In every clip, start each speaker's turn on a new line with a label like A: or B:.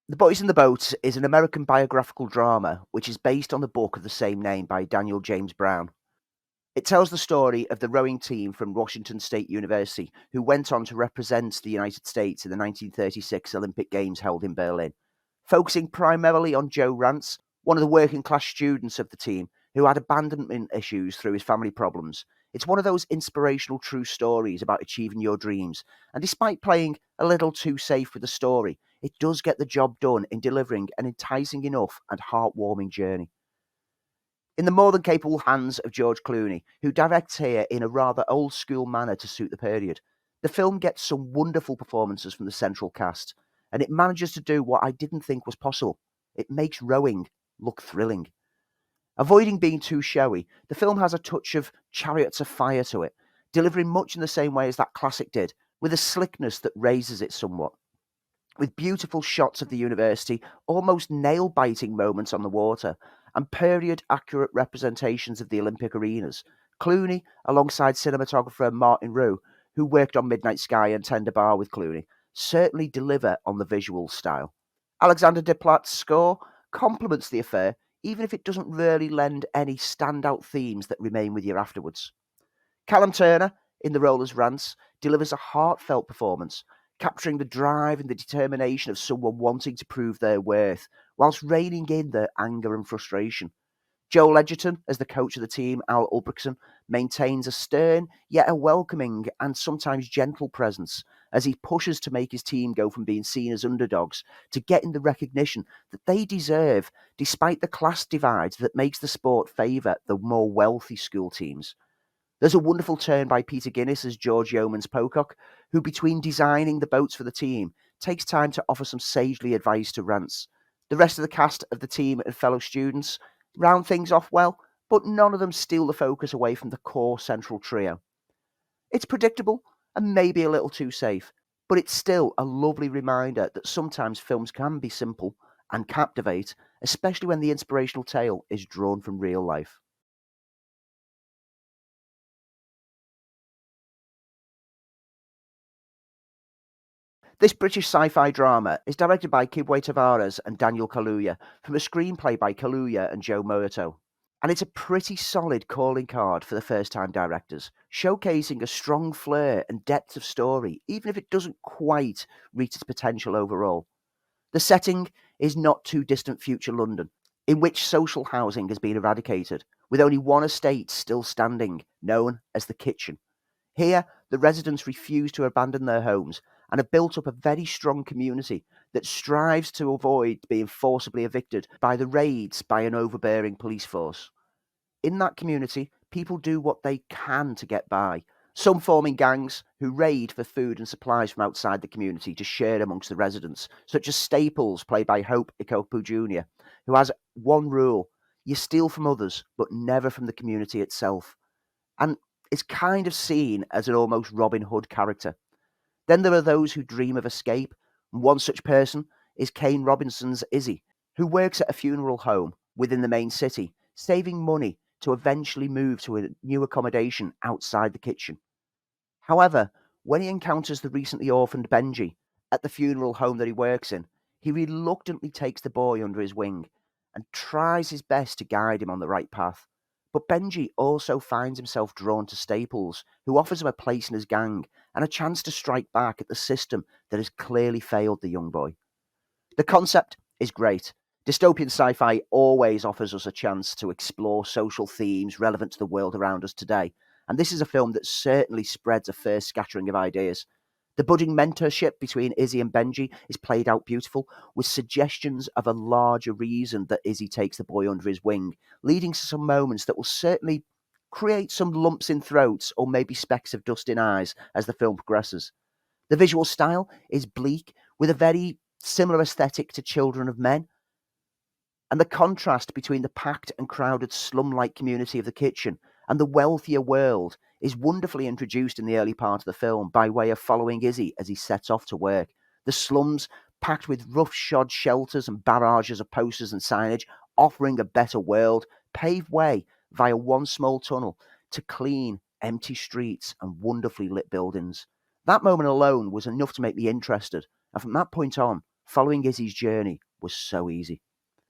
A: The Boys in the Boat is an American biographical drama which is based on the book of the same name by Daniel James Brown. It tells the story of the rowing team from Washington State University who went on to represent the United States in the 1936 Olympic Games held in Berlin, focusing primarily on Joe Rance, one of the working class students of the team who had abandonment issues through his family problems. It's one of those inspirational true stories about achieving your dreams, and despite playing a little too safe with the story, it does get the job done in delivering an enticing enough and heartwarming journey. In the more than capable hands of George Clooney, who directs here in a rather old school manner to suit the period, the film gets some wonderful performances from the central cast, and it manages to do what I didn't think was possible. It makes rowing look thrilling. Avoiding being too showy, the film has a touch of Chariots of Fire to it, delivering much in the same way as that classic did, with a slickness that raises it somewhat. With beautiful shots of the university, almost nail-biting moments on the water, and period-accurate representations of the Olympic arenas, Clooney, alongside cinematographer Martin Rue, who worked on Midnight Sky and Tender Bar with Clooney, certainly deliver on the visual style. Alexander Desplat's score complements the affair, even if it doesn't really lend any standout themes that remain with you afterwards. Callum Turner, in the role as Rance, delivers a heartfelt performance, capturing the drive and the determination of someone wanting to prove their worth, whilst reining in their anger and frustration. Joel Edgerton, as the coach of the team, Al Ulbrichtson, maintains a stern, yet a welcoming and sometimes gentle presence as he pushes to make his team go from being seen as underdogs to getting the recognition that they deserve, despite the class divide that makes the sport favour the more wealthy school teams. There's a wonderful turn by Peter Guinness as George Yeomans Pocock, who, between designing the boats for the team, takes time to offer some sagely advice to Rance. The rest of the cast of the team and fellow students round things off well, but none of them steal the focus away from the core central trio. It's predictable and maybe a little too safe, but it's still a lovely reminder that sometimes films can be simple and captivate, especially when the inspirational tale is drawn from real life. This British sci-fi drama is directed by Kibwe Tavares and Daniel Kaluuya from a screenplay by Kaluuya and Joe Murto. And it's a pretty solid calling card for the first-time directors, showcasing a strong flair and depth of story, even if it doesn't quite reach its potential overall. The setting is not too distant future London, in which social housing has been eradicated, with only one estate still standing, known as the Kitchen. Here, the residents refuse to abandon their homes and have built up a very strong community that strives to avoid being forcibly evicted by the raids by an overbearing police force. In that community, people do what they can to get by, some forming gangs who raid for food and supplies from outside the community to share amongst the residents, such as Staples, played by Hope Ikopu Jr., who has one rule: you steal from others, but never from the community itself. And is kind of seen as an almost Robin Hood character. Then there are those who dream of escape, and one such person is Kane Robinson's Izzy, who works at a funeral home within the main city, saving money to eventually move to a new accommodation outside the Kitchen. However, when he encounters the recently orphaned Benji at the funeral home that he works in, he reluctantly takes the boy under his wing and tries his best to guide him on the right path. But Benji also finds himself drawn to Staples, who offers him a place in his gang and a chance to strike back at the system that has clearly failed the young boy. The concept is great. Dystopian sci-fi always offers us a chance to explore social themes relevant to the world around us today, and this is a film that certainly spreads a fair scattering of ideas. The budding mentorship between Izzy and Benji is played out beautiful, with suggestions of a larger reason that Izzy takes the boy under his wing, leading to some moments that will certainly create some lumps in throats or maybe specks of dust in eyes as the film progresses. The visual style is bleak, with a very similar aesthetic to Children of Men, and the contrast between the packed and crowded slum-like community of the Kitchen and the wealthier world is wonderfully introduced in the early part of the film by way of following Izzy as he sets off to work. The slums, packed with rough-shod shelters and barrages of posters and signage, offering a better world, pave way via one small tunnel to clean, empty streets and wonderfully lit buildings. That moment alone was enough to make me interested, and from that point on, following Izzy's journey was so easy.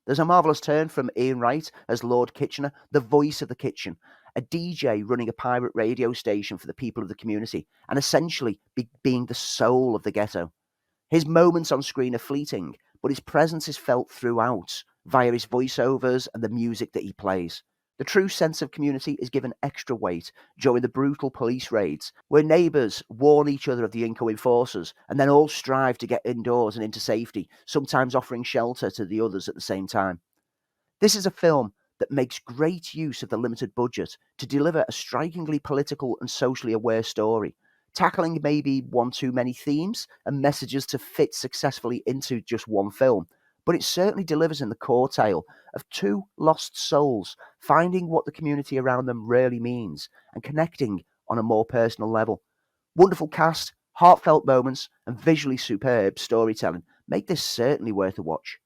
A: There's a marvellous turn from Ian Wright as Lord Kitchener, the voice of the kitchen, a DJ running a pirate radio station for the people of the community, and essentially being the soul of the ghetto. His moments on screen are fleeting, but his presence is felt throughout via his voiceovers and the music that he plays. The true sense of community is given extra weight during the brutal police raids, where neighbours warn each other of the incoming forces and then all strive to get indoors and into safety, sometimes offering shelter to the others at the same time. This is a film that makes great use of the limited budget to deliver a strikingly political and socially aware story, tackling maybe one too many themes and messages to fit successfully into just one film, but it certainly delivers in the core tale of two lost souls finding what the community around them really means and connecting on a more personal level. Wonderful cast, heartfelt moments, and visually superb storytelling make this certainly worth a watch.